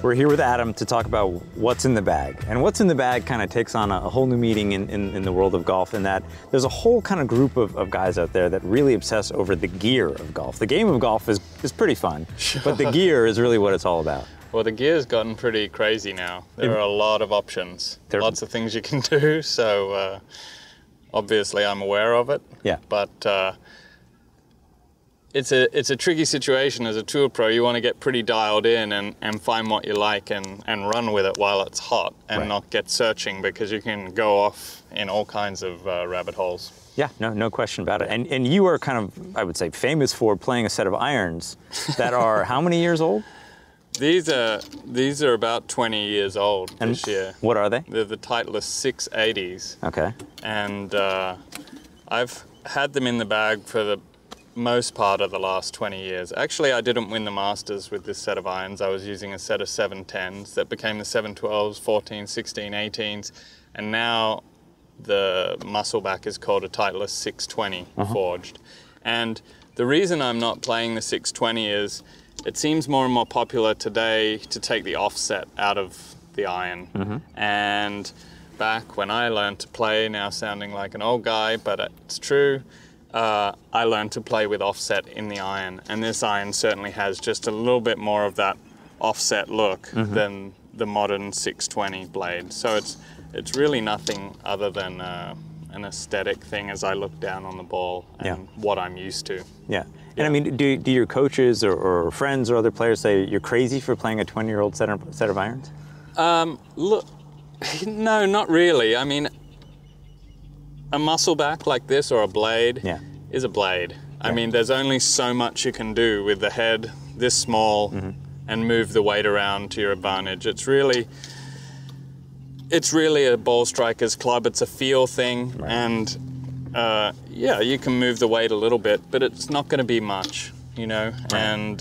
We're here with Adam to talk about what's in the bag. And what's in the bag kind of takes on a whole new meaning in the world of golf, in that there's a whole kind of group of guys out there that really obsess over the gear of golf. The game of golf is pretty fun, but the gear is really what it's all about. Well, the gear's gotten pretty crazy now. There are a lot of options, lots of things you can do, so obviously I'm aware of it. Yeah. But it's a tricky situation as a tour pro. You want to get pretty dialed in and find what you like and run with it while it's hot and not get searching, because you can go off in all kinds of rabbit holes. Yeah, no question about it. And you are kind of, I would say, famous for playing a set of irons that are how many years old? These are about 20 years old this year. What are they? They're the Titleist 680s. Okay. And I've had them in the bag for the most part of the last 20 years. Actually, I didn't win the Masters with this set of irons. I was using a set of 710s that became the 712s, 14s, 16, 18s, and now the muscleback is called a Titleist 620 forged. And the reason I'm not playing the 620 is it seems more and more popular today to take the offset out of the iron. And back when I learned to play, now sounding like an old guy, but it's true, I learned to play with offset in the iron, and this iron certainly has just a little bit more of that offset look than the modern 620 blade. So it's really nothing other than an aesthetic thing as I look down on the ball and what I'm used to. Yeah. And I mean, do your coaches or friends or other players say you're crazy for playing a 20-year-old set of irons? Look, no, not really. I mean, a muscleback like this or a blade is a blade. I mean, there's only so much you can do with the head this small and move the weight around to your advantage. It's really a ball striker's club. It's a feel thing, and yeah, you can move the weight a little bit, but it's not going to be much, you know. And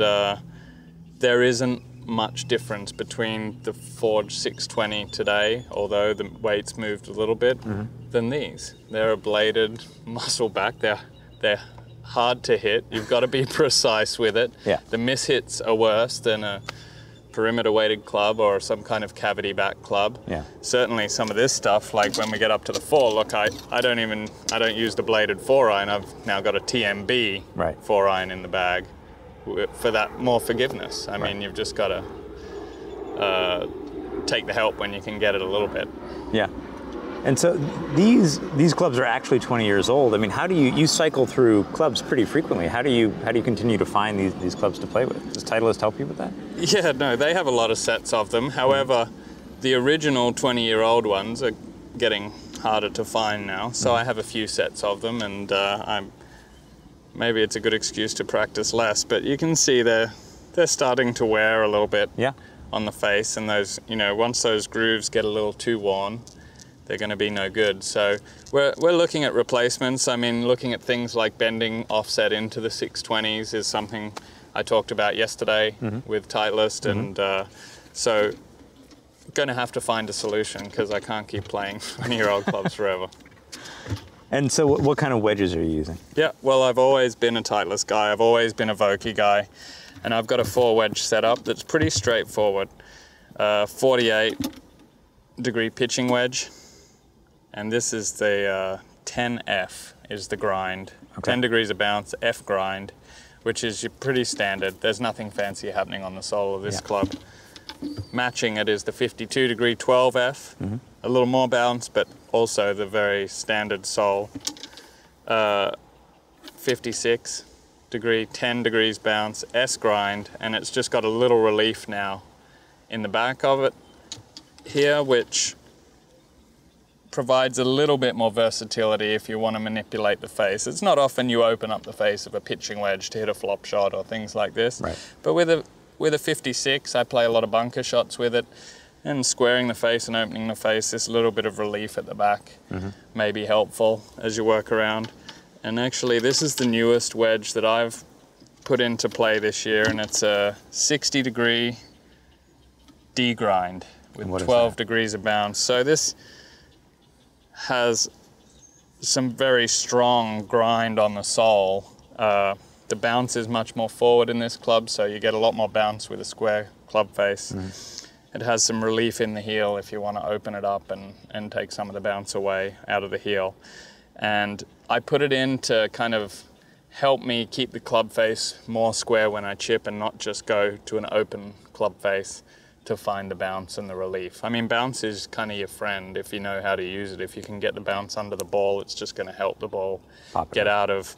there isn't much difference between the forged 620 today, although the weight's moved a little bit, than these. They're a bladed muscleback. They're hard to hit. You've got to be precise with it. The mishits are worse than a perimeter weighted club or some kind of cavity back club. Certainly some of this stuff, like when we get up to the 4, look, I don't use the bladed 4-iron. I've now got a TMB 4-iron in the bag for that more forgiveness. I mean, you've just got to take the help when you can get it a little bit. Yeah. And so these clubs are actually 20 years old. I mean, how do you cycle through clubs pretty frequently? How do you continue to find these clubs to play with? Does Titleist help you with that? Yeah, no, they have a lot of sets of them. However, the original 20-year-old ones are getting harder to find now. So I have a few sets of them, and maybe it's a good excuse to practice less, but you can see they're starting to wear a little bit on the face, and those, you know, once those grooves get a little too worn, they're going to be no good. So we're looking at replacements. I mean, looking at things like bending offset into the 620s is something I talked about yesterday with Titleist, and so going to have to find a solution, because I can't keep playing 20-year-old clubs forever. And so what kind of wedges are you using? Yeah, well, I've always been a Titleist guy. I've always been a Vokey guy, and I've got a 4-wedge setup that's pretty straightforward. 48-degree pitching wedge. And this is the 10F is the grind. 10 degrees of bounce, F grind, which is pretty standard. There's nothing fancy happening on the sole of this club. Matching it is the 52-degree 12F, a little more bounce, but also the very standard sole. 56-degree, 10 degrees bounce, S grind, and it's just got a little relief now in the back of it here, which provides a little bit more versatility if you want to manipulate the face. It's not often you open up the face of a pitching wedge to hit a flop shot or things like this. But with a 56, I play a lot of bunker shots with it, and squaring the face and opening the face, this little bit of relief at the back may be helpful as you work around. And actually, this is the newest wedge that I've put into play this year, and it's a 60-degree D grind with 12 degrees of bounce. So this has some very strong grind on the sole. The bounce is much more forward in this club, so you get a lot more bounce with a square club face. It has some relief in the heel if you want to open it up and take some of the bounce away out of the heel. And I put it in to kind of help me keep the club face more square when I chip and not just go to an open club face to find the bounce and the relief. I mean, bounce is kind of your friend if you know how to use it. If you can get the bounce under the ball, it's just going to help the ball get out of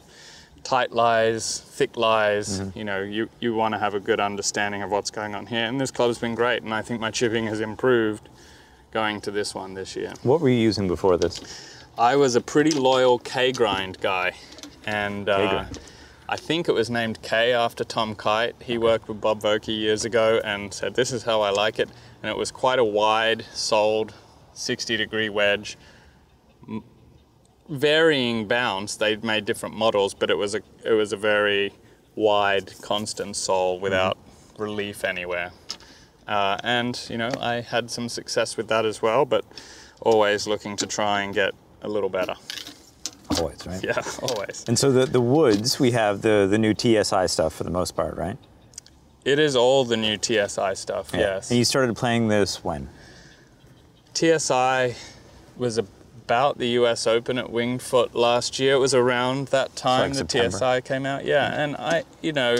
tight lies, thick lies. You know, you want to have a good understanding of what's going on here. And this club's been great, and I think my chipping has improved going to this one this year. What were you using before this? I was a pretty loyal K-grind guy. And I think it was named K after Tom Kite. He worked with Bob Vokey years ago and said, this is how I like it. And it was quite a wide-soled 60-degree wedge. Varying bounce, they'd made different models, but it was a very wide, constant sole without relief anywhere. And, you know, I had some success with that as well, but always looking to try and get a little better. Always, right? Yeah, always. And so the woods, we have the new TSi stuff for the most part, right? It is all the new TSi stuff, yes. And you started playing this when? TSi was about the US Open at Winged Foot last year. It was around that time the TSi came out. Yeah, and you know,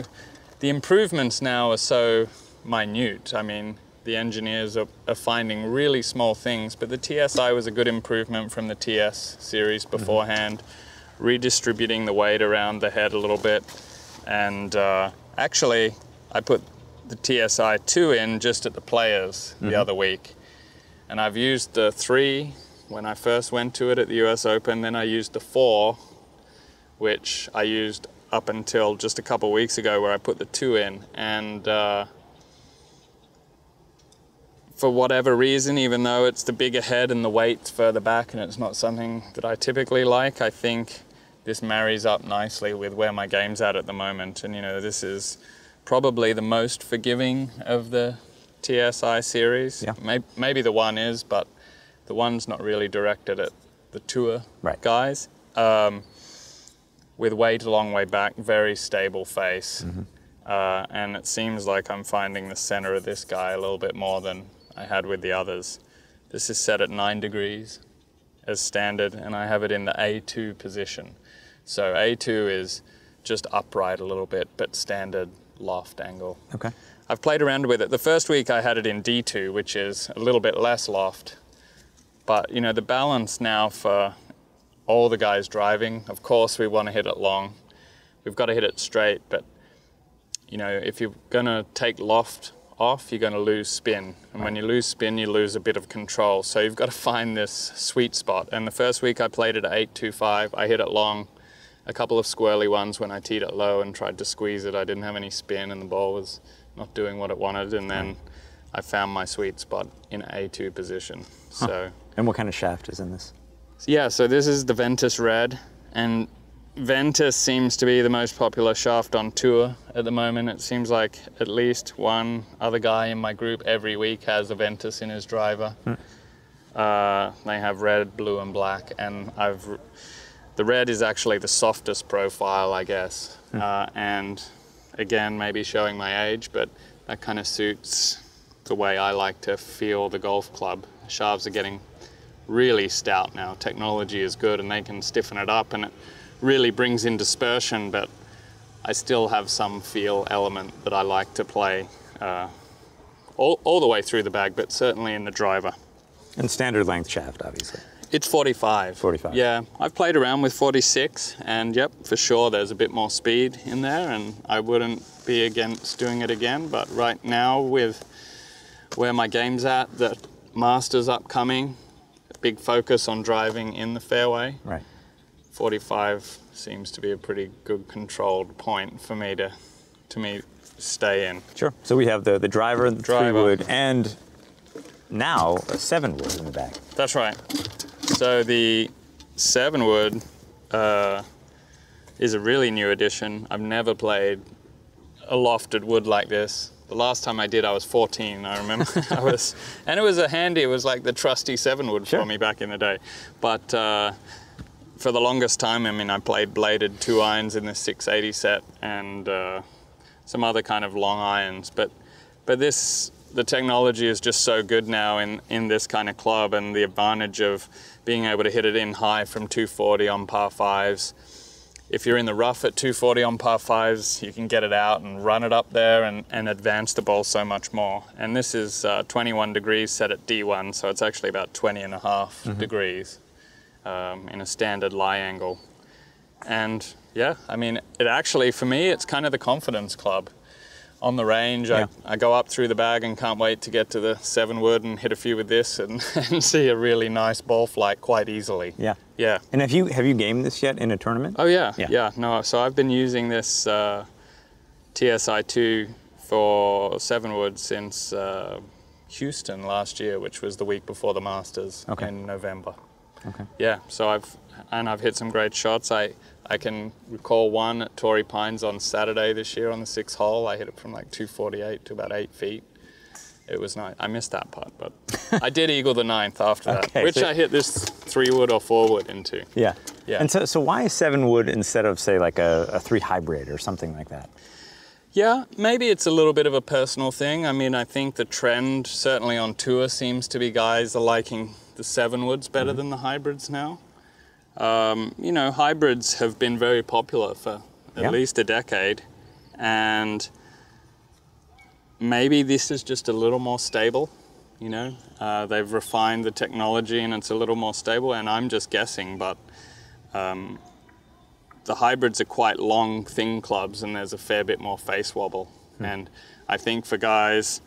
the improvements now are so minute. I mean, the engineers are finding really small things, but the TSi was a good improvement from the TS series beforehand, redistributing the weight around the head a little bit. And actually, I put the TSi 2 in just at the Players the other week. And I've used the 3 when I first went to it at the US Open, then I used the 4, which I used up until just a couple of weeks ago where I put the 2 in. And for whatever reason, even though it's the bigger head and the weight's further back and it's not something that I typically like, I think this marries up nicely with where my game's at the moment. And, you know, this is probably the most forgiving of the TSi series. Yeah. Maybe the 1 is, but the 1's not really directed at the tour guys. With weight a long way back, very stable face. And it seems like I'm finding the center of this guy a little bit more than I had with the others. This is set at 9 degrees as standard, and I have it in the A2 position. So A2 is just upright a little bit, but standard loft angle. Okay. I've played around with it. The first week I had it in D2, which is a little bit less loft. But, you know, the balance now for all the guys driving, of course we want to hit it long. We've got to hit it straight, but, you know, if you're going to take loft off, you're going to lose spin. And when you lose spin, you lose a bit of control. So you've got to find this sweet spot. And the first week I played it at 8.25. I hit it long, a couple of squirrely ones when I teed it low and tried to squeeze it. I didn't have any spin and the ball was not doing what it wanted. And then I found my sweet spot in A2 position. So. And what kind of shaft is in this? Yeah, so this is the Ventus Red. And Ventus seems to be the most popular shaft on tour at the moment. It seems like at least one other guy in my group every week has a Ventus in his driver. They have red, blue, and black, and the red is actually the softest profile, I guess. And again, maybe showing my age, but that kind of suits the way I like to feel the golf club. Shafts are getting really stout now. Technology is good, and they can stiffen it up, and it really brings in dispersion, but I still have some feel element that I like to play all the way through the bag, but certainly in the driver. And standard length shaft, obviously. It's 45. 45. Yeah, I've played around with 46, and yep, for sure there's a bit more speed in there, and I wouldn't be against doing it again, but right now with where my game's at, the Masters upcoming, big focus on driving in the fairway. Right. 45 seems to be a pretty good controlled point for me to stay in. Sure. So we have the driver, the 3-wood, and now a 7-wood in the back. That's right. So the 7-wood is a really new addition. I've never played a lofted wood like this. The last time I did, I was 14, I remember. And it was it was like the trusty 7-wood for me back in the day. But for the longest time, I mean, I played bladed 2 irons in the 680 set and some other kind of long irons. But this the technology is just so good now in this kind of club, and the advantage of being able to hit it in high from 240 on par 5s. If you're in the rough at 240 on par 5s, you can get it out and run it up there and advance the ball so much more. And this is 21 degrees set at D1, so it's actually about 20.5 degrees in a standard lie angle. And yeah, I mean, it actually, for me, it's kind of the confidence club. On the range, I go up through the bag and can't wait to get to the 7-wood and hit a few with this and see a really nice ball flight quite easily. Yeah. Yeah. And have you gamed this yet in a tournament? Oh yeah. Yeah. No, so I've been using this TSi2 for 7-wood since Houston last year, which was the week before the Masters in November. Okay. Yeah, so I've hit some great shots. I can recall one at Torrey Pines on Saturday this year on the 6th hole. I hit it from like 248 to about 8 feet. It was nice. I missed that putt, but I did eagle the 9th after that, which I hit this 3-wood or 4-wood into. Yeah. Yeah. And so why a 7-wood instead of, say, like a 3 hybrid or something like that? Yeah, maybe it's a little bit of a personal thing. I mean, I think the trend, certainly on tour, seems to be guys are liking the 7-woods better than the hybrids now. You know, hybrids have been very popular for at least a decade, and maybe this is just a little more stable, you know. They've refined the technology and it's a little more stable, and I'm just guessing, but the hybrids are quite long, thin clubs, and there's a fair bit more face wobble. And I think for guys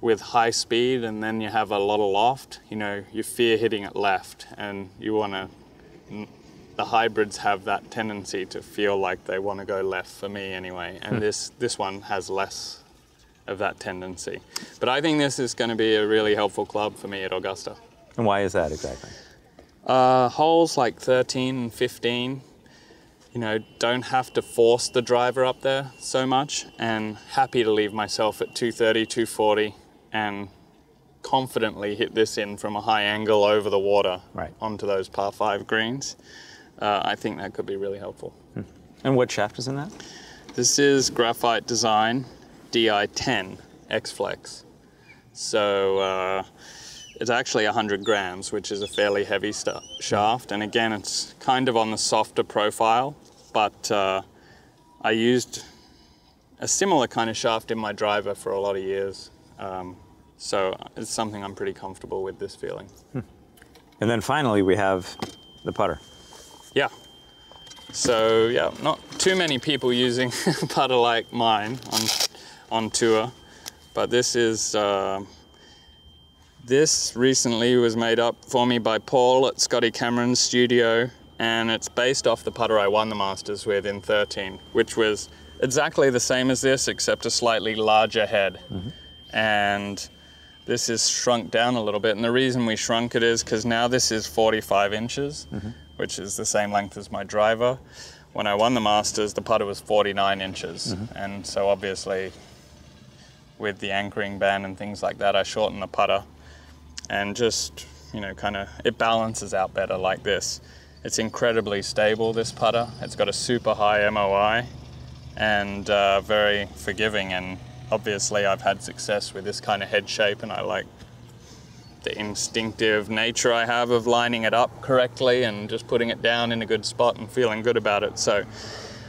with high speed and then you have a lot of loft, you know, you fear hitting it left, and you want to, the hybrids have that tendency to feel like they want to go left, for me anyway, and this one has less of that tendency. But I think this is going to be a really helpful club for me at Augusta. And why is that exactly? Holes like 13 and 15, you know, don't have to force the driver up there so much, and happy to leave myself at 230, 240 and confidently hit this in from a high angle over the water onto those par 5 greens. I think that could be really helpful. And what shaft is in that? This is Graphite Design DI10 X-Flex. So it's actually 100 grams, which is a fairly heavy shaft. And again, it's kind of on the softer profile, but I used a similar kind of shaft in my driver for a lot of years. So it's something I'm pretty comfortable with, this feeling. And then finally we have the putter. Yeah. So yeah, not too many people using a putter like mine on tour, but this is this recently was made up for me by Paul at Scotty Cameron's studio, and it's based off the putter I won the Masters with in 13, which was exactly the same as this except a slightly larger head. And this is shrunk down a little bit, and the reason we shrunk it is because now this is 45 inches, which is the same length as my driver. When I won the Masters, the putter was 49 inches, and so obviously with the anchoring band and things like that, I shortened the putter, and just, you know, kind of, it balances out better like this. It's incredibly stable, this putter. It's got a super high MOI and very forgiving, and obviously I've had success with this kind of head shape, and I like the instinctive nature I have of lining it up correctly and just putting it down in a good spot and feeling good about it. So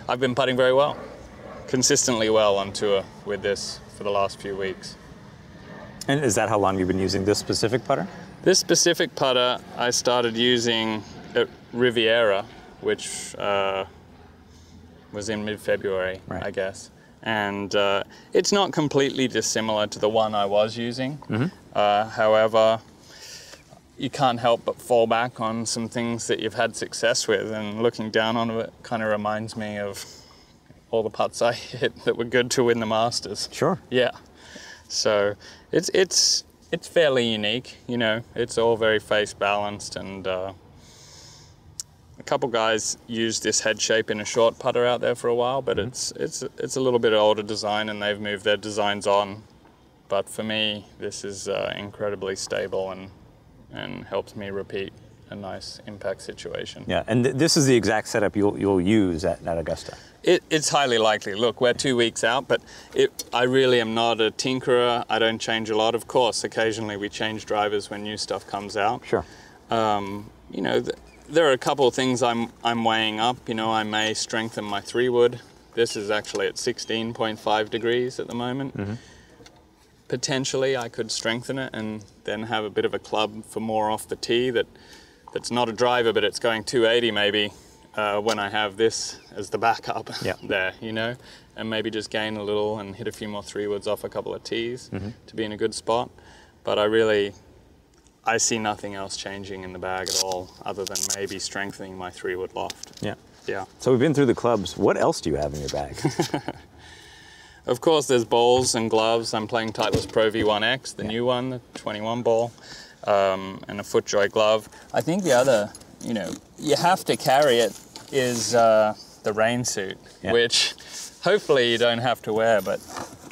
I've been putting very well, consistently well on tour with this for the last few weeks. And is that how long you've been using this specific putter? This specific putter I started using at Riviera, which was in mid-February, I guess. And it's not completely dissimilar to the one I was using. However, you can't help but fall back on some things that you've had success with, and looking down on it kind of reminds me of all the putts I hit that were good to win the Masters. Sure. Yeah. So it's fairly unique, you know. It's all very face balanced, and a couple guys used this head shape in a short putter out there for a while, but it's a little bit older design, and they've moved their designs on. But for me, this is incredibly stable and helps me repeat a nice impact situation. Yeah, and this is the exact setup you'll use at Augusta. It's highly likely. Look, we're 2 weeks out, but I really am not a tinkerer. I don't change a lot. Of course, occasionally we change drivers when new stuff comes out. Sure. You know, there are a couple of things I'm weighing up. You know, I may strengthen my 3-wood. This is actually at 16.5 degrees at the moment. Mm-hmm. Potentially, I could strengthen it and then have a bit of a club for more off the tee that's not a driver, but it's going 280 maybe when I have this as the backup there, you know, and maybe just gain a little and hit a few more 3-woods off a couple of tees to be in a good spot. But I see nothing else changing in the bag at all other than maybe strengthening my 3-wood loft. Yeah. Yeah. So we've been through the clubs. What else do you have in your bag? Of course, there's balls and gloves. I'm playing Titliest Pro V1X, the new one, the 21 ball, and a FootJoy glove. I think the other, you know, you have to carry it is the rain suit, which hopefully you don't have to wear. But,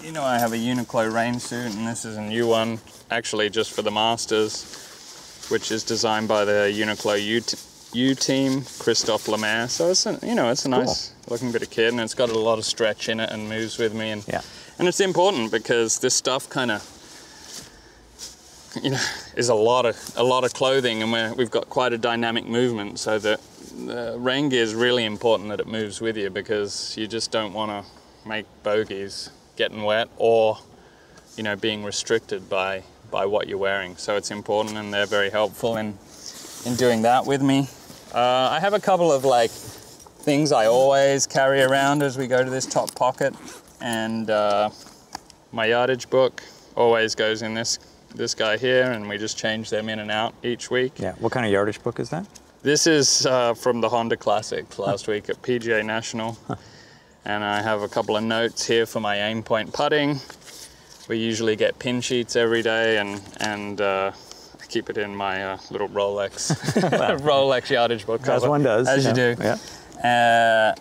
you know, I have a Uniqlo rain suit, and this is a new one, actually just for the Masters, which is designed by the Uniqlo U-team, Christophe Lemaire. So it's a nice looking bit of kit, and it's got a lot of stretch in it and moves with me, and it's important because this stuff kind of, you know, is a lot of clothing, and we've got quite a dynamic movement. So the rain gear is really important that it moves with you, because you just don't want to make bogeys getting wet or, you know, being restricted by what you're wearing. So it's important, and they're very helpful in doing that with me. I have a couple of things I always carry around as we go to this top pocket, and my Yardage book always goes in this guy here, and we just change them in and out each week. Yeah. What kind of Yardage book is that? This is from the Honda Classic last week at PGA National. And I have a couple of notes here for my aim point putting. We usually get pin sheets every day, and I keep it in my little Rolex Rolex Yardage book cover. As one does. As you do. Yeah.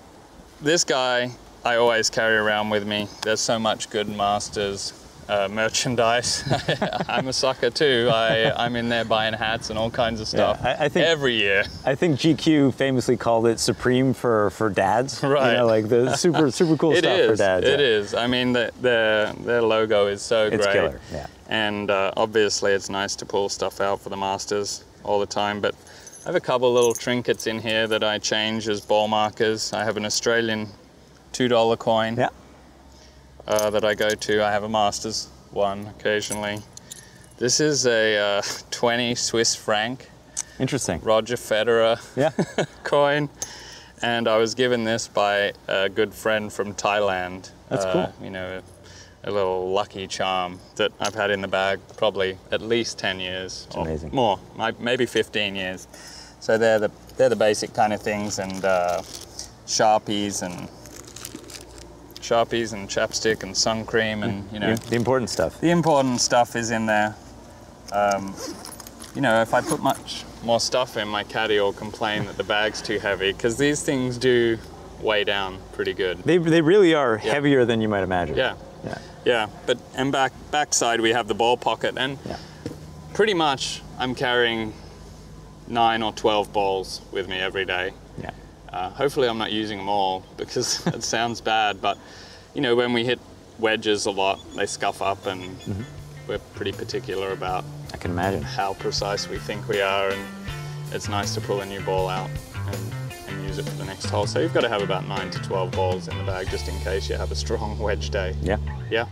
This guy I always carry around with me. There's so much good Masters merchandise. I'm a sucker too. I'm in there buying hats and all kinds of stuff. I think every year. I think GQ famously called it Supreme for dads. Right. You know, like the super cool stuff for dads. It is. I mean, their logo is so great. It's killer. Yeah. And obviously, it's nice to pull stuff out for the Masters all the time. But I have a couple of little trinkets in here that I change as ball markers. I have an Australian $2 coin. Yeah. That I go to. I have a Masters one occasionally. This is a 20 Swiss franc. Interesting. Roger Federer coin. And I was given this by a good friend from Thailand. That's cool. You know, a little lucky charm that I've had in the bag probably at least 10 years. It's amazing. More, maybe 15 years. So they're the basic kind of things, and Sharpies and chapstick and sun cream, and you know, the important stuff. The important stuff is in there. You know, if I put much more stuff in, my caddy will complain that the bag's too heavy, because these things do weigh down pretty good. They really are heavier than you might imagine. Yeah. But backside we have the ball pocket, and pretty much I'm carrying 9 or 12 balls with me every day. Yeah. Hopefully I'm not using them all, because it sounds bad, but you know, when we hit wedges a lot, they scuff up, and we're pretty particular about I can imagine how precise we think we are, and it's nice to pull a new ball out and use it for the next hole. So you've got to have about 9 to 12 balls in the bag, just in case you have a strong wedge day. Yeah. Yeah.